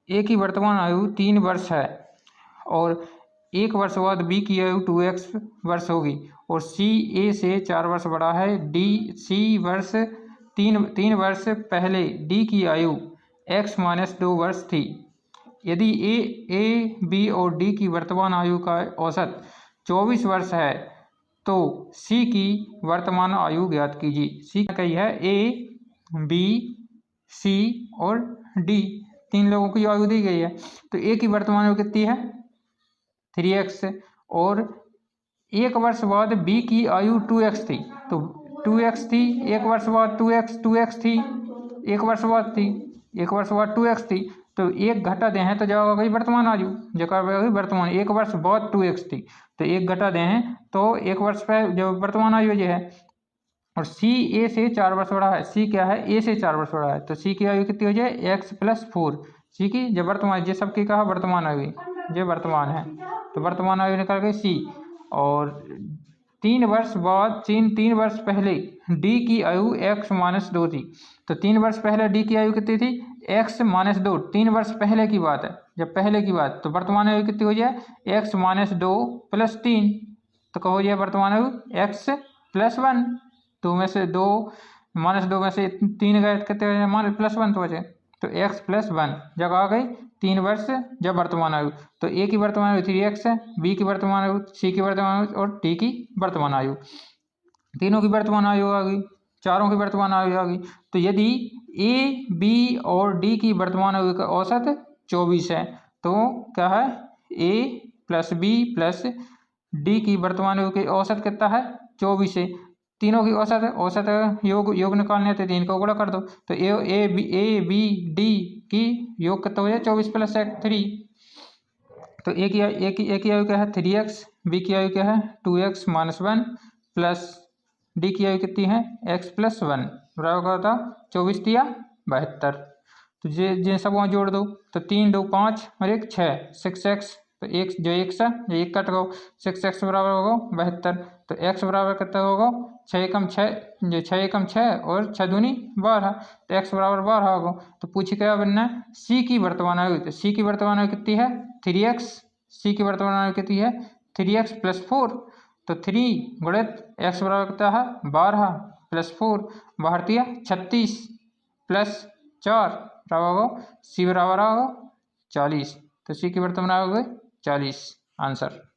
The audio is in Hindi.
ए की वर्तमान आयु 3 वर्ष है और 1 वर्ष बाद बी की आयु 2x वर्ष होगी और सी ए से 4 वर्ष बड़ा है। तीन वर्ष पहले डी की आयु x-2 वर्ष थी। यदि ए बी और डी की वर्तमान आयु का औसत 24 वर्ष है तो सी की वर्तमान आयु ज्ञात कीजिए। सी कही है ए बी सी और डी, 3 लोगों की आयु दी गई है। तो ए की वर्तमान आयु कितनी है 3x और 1 वर्ष बाद बी की आयु 2x थी, तो 2x थी, 1 वर्ष बाद 2x थी, 1 वर्ष बाद थी, 1 वर्ष बाद 2x थी, तो 1 घटा दें तो जब गई वर्तमान आयु जब वर्तमान 1 वर्ष बाद 2x थी तो 1 घटा दें तो 1 वर्ष पर जो वर्तमान आयु ये है। और सी ए से 4 वर्ष बड़ा है, सी क्या है ए से 4 वर्ष बड़ा है, तो सी की आयु कितनी हो जाए x+4। सी की जब वर्तमान ये सबकी कहा वर्तमान आयु ये वर्तमान है तो वर्तमान आयु निकल गई सी। और 3 वर्ष बाद 3 वर्ष पहले डी की आयु x-2 थी, तो 3 वर्ष पहले डी की आयु कितनी थी x-2, 3 वर्ष पहले की बात है, जब पहले की बात, तो वर्तमान आयु कितनी हो जाए x-2 + 3, तो कहो जाए वर्तमान आयु x+1, 2 में से 2 -2 में से 3 गए कितने +1 तो बचे, तो x+1 जब आ गई 3 वर्ष जब वर्तमान आयु, तो ए की वर्तमान आयु 3x है, बी की वर्तमान आयु, सी की वर्तमान आयु और डी की वर्तमान आयु, तीनों की वर्तमान आयु आ गई, चारों की वर्तमान आयु आ गई। तो यदि ए बी और डी की वर्तमान आयु का औसत 24 है तो क्या है ए प्लस बी प्लस डी की वर्तमान आयु की औसत कितना है 24 है। तीनों की औसत योग निकालने थे, 3 को गुणा कर दो, तो ए बी डी की योग कितना हो जाए 24 + 3। तो ए की आयु क्या है 3x, बी की आयु क्या है 2x-1 प्लस डी की आयु कितनी है x+1 बराबर था 24 दिया 72। तो ये सब वहाँ जोड़ दो, तो 3 2 5 और 1 6 6x, तो एक जो x है जो 1 कट गो 6x बराबर होगा 72, तो x बराबर कितना होगा 6 एकम 6 जो 6 एकम 6 और 6 दूनी 12, तो x बराबर 12 होगा। तो पूछे क्या बनना है सी की वर्तमान आयु, तो सी की वर्तमान आयु कितनी है 3x, सी की वर्तमान आयु कितनी है 3x+4, तो 3 गुणित x बराबर कितना है 12 + 4 भारतीय 36 + 4 बराबर होगा सी बराबर होगा 40, तो सी की वर्तमान आयु हो गई 40 आंसर।